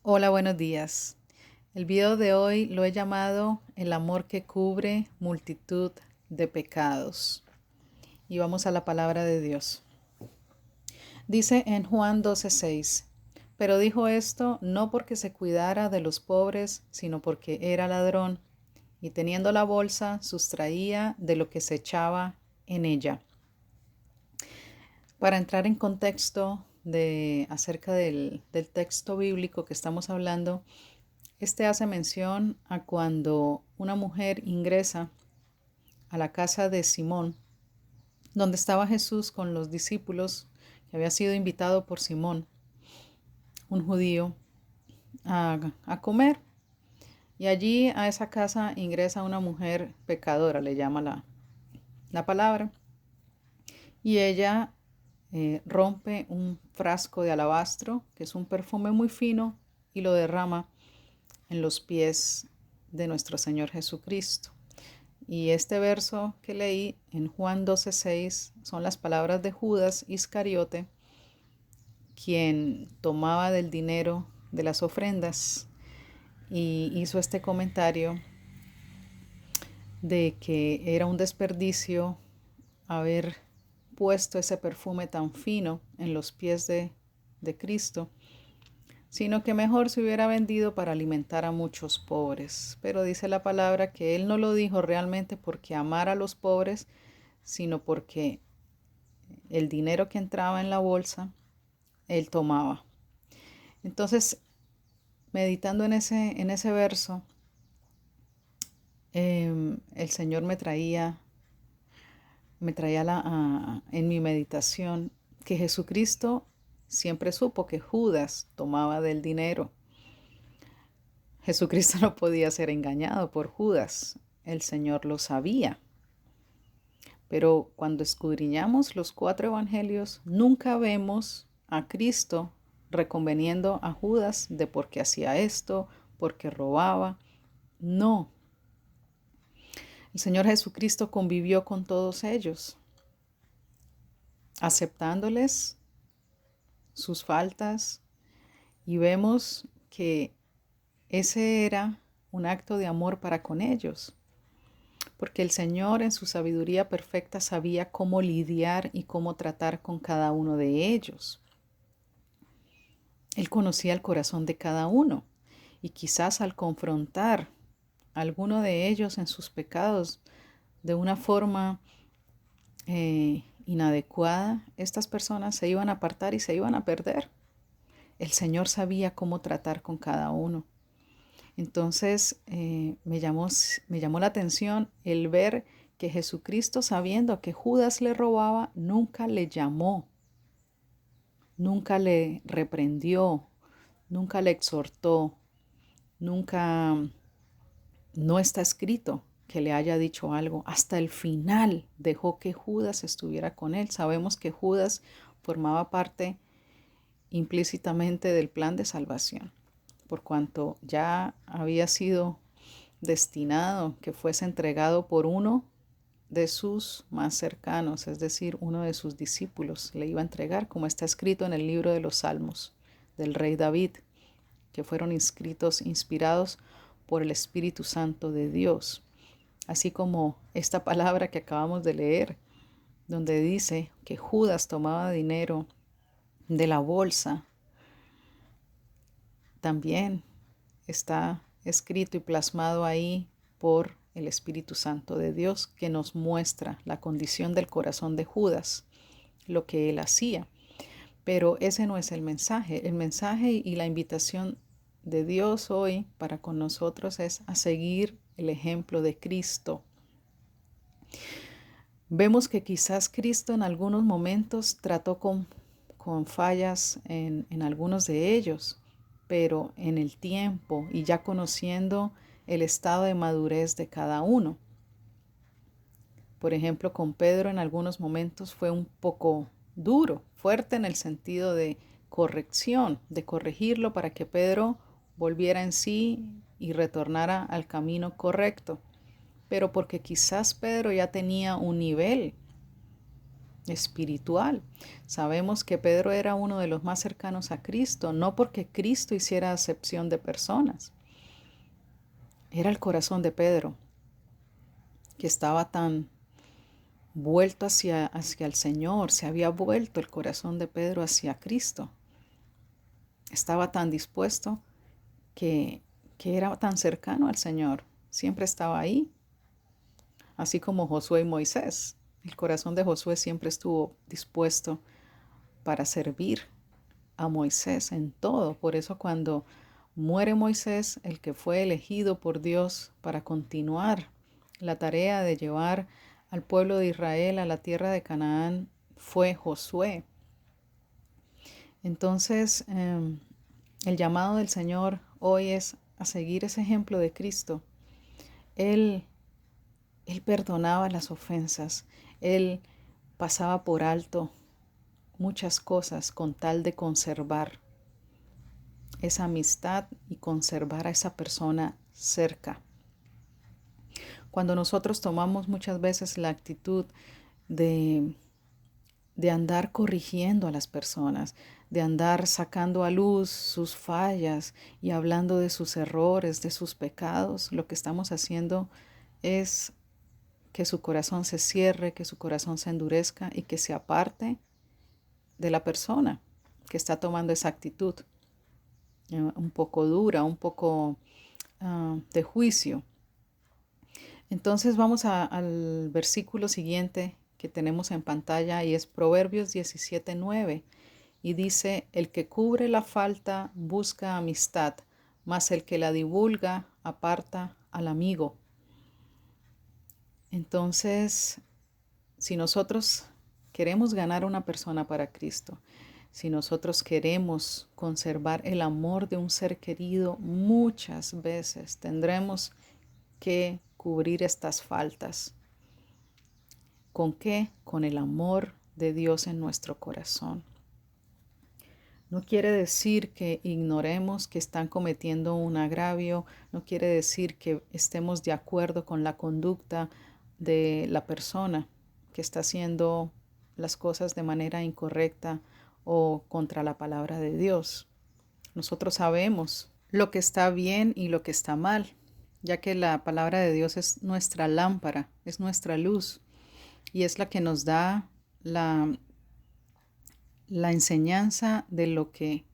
Hola, buenos días. El video de hoy lo he llamado El amor que cubre multitud de pecados. Y vamos a la palabra de Dios. Dice en Juan 12:6, pero dijo esto no porque se cuidara de los pobres, sino porque era ladrón, y teniendo la bolsa, sustraía de lo que se echaba en ella. Para entrar en contexto acerca del texto bíblico que estamos hablando, este hace mención a cuando una mujer ingresa a la casa de Simón, donde estaba Jesús con los discípulos, que había sido invitado por Simón, un judío, a comer. Y allí a esa casa ingresa una mujer pecadora, le llama la palabra, y ella rompe un frasco de alabastro, que es un perfume muy fino, y lo derrama en los pies de nuestro Señor Jesucristo. Y este verso que leí en Juan 12:6 son las palabras de Judas Iscariote, quien tomaba del dinero de las ofrendas y hizo este comentario de que era un desperdicio haber puesto ese perfume tan fino en los pies de Cristo, sino que mejor se hubiera vendido para alimentar a muchos pobres. Pero dice la palabra que él no lo dijo realmente porque amara a los pobres, sino porque el dinero que entraba en la bolsa, él tomaba. Entonces, meditando en ese verso, el Señor me traía en mi meditación que Jesucristo siempre supo que Judas tomaba del dinero. Jesucristo no podía ser engañado por Judas, el Señor lo sabía. Pero cuando escudriñamos los 4 evangelios, nunca vemos a Cristo reconveniendo a Judas de por qué hacía esto, por qué robaba. No, el Señor Jesucristo convivió con todos ellos, aceptándoles sus faltas, y vemos que ese era un acto de amor para con ellos, porque el Señor en su sabiduría perfecta sabía cómo lidiar y cómo tratar con cada uno de ellos. Él conocía el corazón de cada uno, y quizás al confrontar a alguno de ellos en sus pecados de una forma inadecuada, estas personas se iban a apartar y se iban a perder. El Señor sabía cómo tratar con cada uno. Entonces me llamó la atención el ver que Jesucristo, sabiendo que Judas le robaba, nunca le llamó, nunca le reprendió, nunca le exhortó, nunca, no está escrito que le haya dicho algo. Hasta el final dejó que Judas estuviera con él. Sabemos que Judas formaba parte implícitamente del plan de salvación, por cuanto ya había sido destinado que fuese entregado por uno de sus más cercanos, es decir, uno de sus discípulos le iba a entregar, como está escrito en el libro de los Salmos del rey David, que fueron inspirados por el Espíritu Santo de Dios. Así como esta palabra que acabamos de leer, donde dice que Judas tomaba dinero de la bolsa, también está escrito y plasmado ahí por el Espíritu Santo de Dios, que nos muestra la condición del corazón de Judas, lo que él hacía. Pero ese no es el mensaje. El mensaje y la invitación de Dios hoy para con nosotros es a seguir el ejemplo de Cristo. Vemos que quizás Cristo en algunos momentos trató con fallas en algunos de ellos, pero en el tiempo y ya conociendo el estado de madurez de cada uno. Por ejemplo, con Pedro en algunos momentos fue un poco duro, fuerte en el sentido de corrección, de corregirlo para que Pedro volviera en sí y retornara al camino correcto. Pero porque quizás Pedro ya tenía un nivel espiritual. Sabemos que Pedro era uno de los más cercanos a Cristo, no porque Cristo hiciera acepción de personas. Era el corazón de Pedro, que estaba tan vuelto hacia el Señor, se había vuelto el corazón de Pedro hacia Cristo. Estaba tan dispuesto que era tan cercano al Señor, siempre estaba ahí, así como Josué y Moisés. El corazón de Josué siempre estuvo dispuesto para servir a Moisés en todo. Por eso cuando muere Moisés, el que fue elegido por Dios para continuar la tarea de llevar al pueblo de Israel a la tierra de Canaán fue Josué. Entonces, el llamado del Señor hoy es a seguir ese ejemplo de Cristo. Él perdonaba las ofensas, Él pasaba por alto muchas cosas con tal de conservar esa amistad y conservar a esa persona cerca. Cuando nosotros tomamos muchas veces la actitud de andar corrigiendo a las personas, de andar sacando a luz sus fallas y hablando de sus errores, de sus pecados, lo que estamos haciendo es que su corazón se cierre, que su corazón se endurezca y que se aparte de la persona que está tomando esa actitud un poco dura, un poco de juicio. Entonces vamos al versículo siguiente que tenemos en pantalla y es Proverbios 17:9 y dice: el que cubre la falta busca amistad, mas el que la divulga aparta al amigo. Entonces, si nosotros queremos ganar a una persona para Cristo, si nosotros queremos conservar el amor de un ser querido, muchas veces tendremos que cubrir estas faltas. ¿Con qué? Con el amor de Dios en nuestro corazón. No quiere decir que ignoremos que están cometiendo un agravio, no quiere decir que estemos de acuerdo con la conducta de la persona que está haciendo las cosas de manera incorrecta o contra la palabra de Dios. Nosotros sabemos lo que está bien y lo que está mal, ya que la palabra de Dios es nuestra lámpara, es nuestra luz y es la que nos da la enseñanza de lo que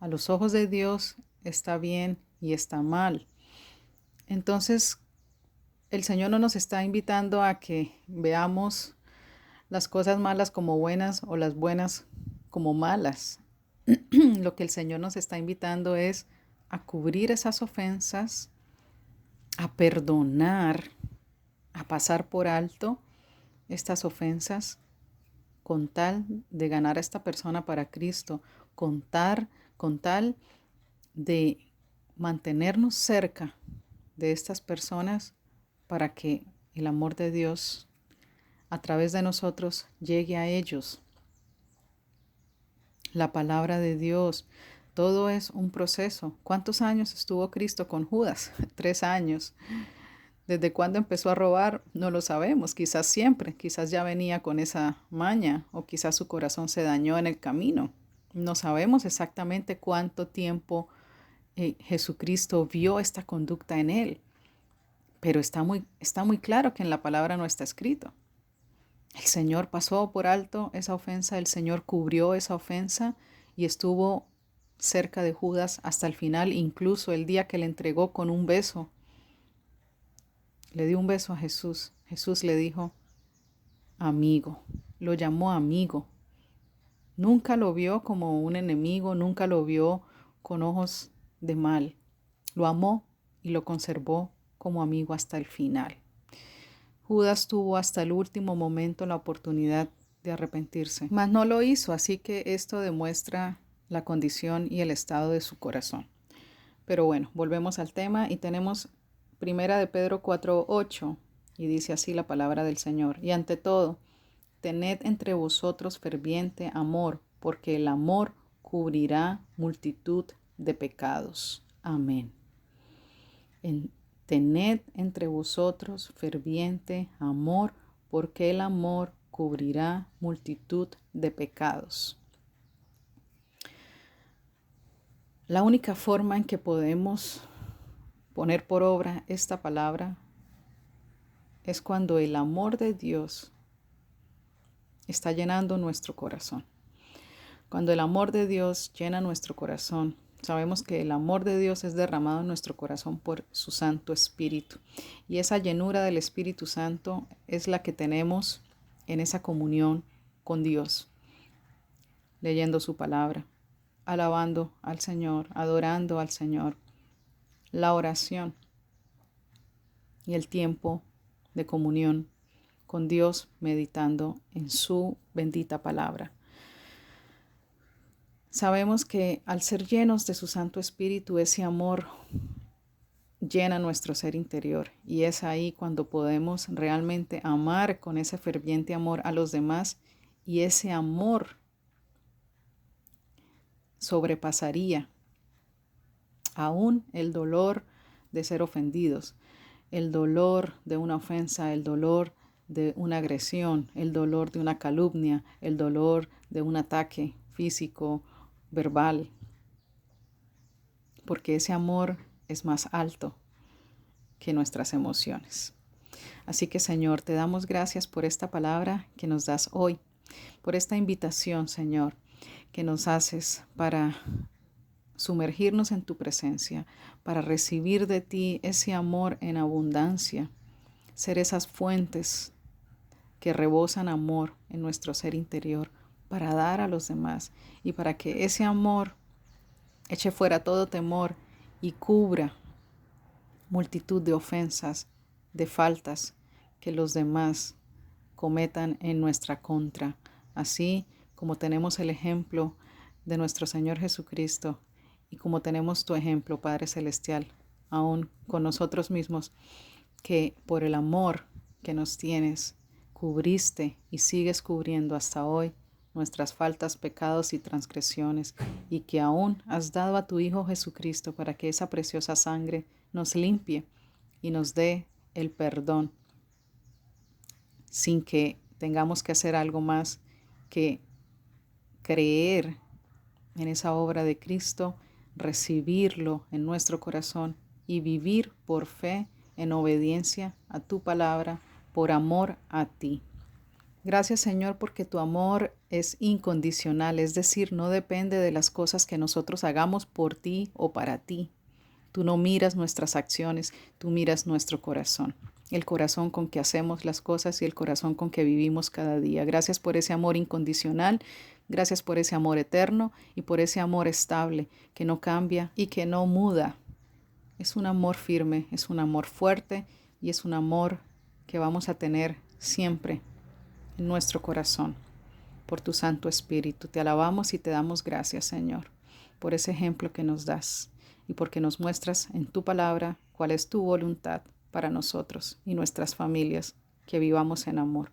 a los ojos de Dios está bien y está mal. Entonces, el Señor no nos está invitando a que veamos las cosas malas como buenas o las buenas como malas. Lo que el Señor nos está invitando es a cubrir esas ofensas, a perdonar, a pasar por alto estas ofensas con tal de ganar a esta persona para Cristo, con tal de mantenernos cerca de estas personas para que el amor de Dios a través de nosotros llegue a ellos. La palabra de Dios, todo es un proceso. ¿Cuántos años estuvo Cristo con Judas? 3 años. ¿Desde cuándo empezó a robar? No lo sabemos. Quizás siempre, quizás ya venía con esa maña o quizás su corazón se dañó en el camino. No sabemos exactamente cuánto tiempo Jesucristo vio esta conducta en él, pero está muy claro que en la palabra no está escrito. El Señor pasó por alto esa ofensa, el Señor cubrió esa ofensa y estuvo cerca de Judas hasta el final, incluso el día que le entregó con un beso. Le dio un beso a Jesús. Jesús le dijo, amigo, lo llamó amigo. Nunca lo vio como un enemigo, nunca lo vio con ojos de mal. Lo amó y lo conservó como amigo hasta el final. Judas tuvo hasta el último momento la oportunidad de arrepentirse, mas no lo hizo, así que esto demuestra la condición y el estado de su corazón. Pero bueno, volvemos al tema y tenemos Primera de Pedro 4:8 y dice así la palabra del Señor. Y ante todo, tened entre vosotros ferviente amor, porque el amor cubrirá multitud de pecados. Amén. Tened entre vosotros ferviente amor, porque el amor cubrirá multitud de pecados. La única forma en que podemos poner por obra esta palabra es cuando el amor de Dios está llenando nuestro corazón. Cuando el amor de Dios llena nuestro corazón, sabemos que el amor de Dios es derramado en nuestro corazón por su Santo Espíritu. Y esa llenura del Espíritu Santo es la que tenemos en esa comunión con Dios, leyendo su palabra, alabando al Señor, adorando al Señor, la oración y el tiempo de comunión con Dios, meditando en su bendita palabra. Sabemos que al ser llenos de su Santo Espíritu, ese amor llena nuestro ser interior, y es ahí cuando podemos realmente amar con ese ferviente amor a los demás, y ese amor sobrepasaría aún el dolor de ser ofendidos, el dolor de una ofensa, el dolor de una agresión, el dolor de una calumnia, el dolor de un ataque físico, verbal, porque ese amor es más alto que nuestras emociones. Así que, Señor, te damos gracias por esta palabra que nos das hoy, por esta invitación, Señor, que nos haces para sumergirnos en tu presencia, para recibir de ti ese amor en abundancia, ser esas fuentes que rebosan amor en nuestro ser interior para dar a los demás, y para que ese amor eche fuera todo temor y cubra multitud de ofensas, de faltas que los demás cometan en nuestra contra, así como tenemos el ejemplo de nuestro Señor Jesucristo, y como tenemos tu ejemplo, Padre Celestial, aún con nosotros mismos, que por el amor que nos tienes, cubriste y sigues cubriendo hasta hoy nuestras faltas, pecados y transgresiones, y que aún has dado a tu Hijo Jesucristo para que esa preciosa sangre nos limpie y nos dé el perdón, sin que tengamos que hacer algo más que creer en esa obra de Cristo, recibirlo en nuestro corazón y vivir por fe en obediencia a tu palabra, por amor a ti. Gracias, Señor, porque tu amor es incondicional, es decir, no depende de las cosas que nosotros hagamos por ti o para ti. Tú no miras nuestras acciones, tú miras nuestro corazón, el corazón con que hacemos las cosas y el corazón con que vivimos cada día. Gracias por ese amor incondicional, gracias por ese amor eterno y por ese amor estable que no cambia y que no muda. Es un amor firme, es un amor fuerte y es un amor que vamos a tener siempre en nuestro corazón. Por tu Santo Espíritu te alabamos y te damos gracias, Señor, por ese ejemplo que nos das y porque nos muestras en tu palabra cuál es tu voluntad para nosotros y nuestras familias, que vivamos en amor,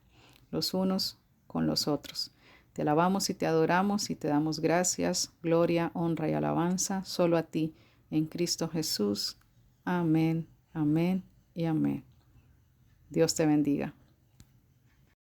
los unos con los otros. Te alabamos y te adoramos y te damos gracias, gloria, honra y alabanza solo a ti, en Cristo Jesús. Amén, amén y amén. Dios te bendiga.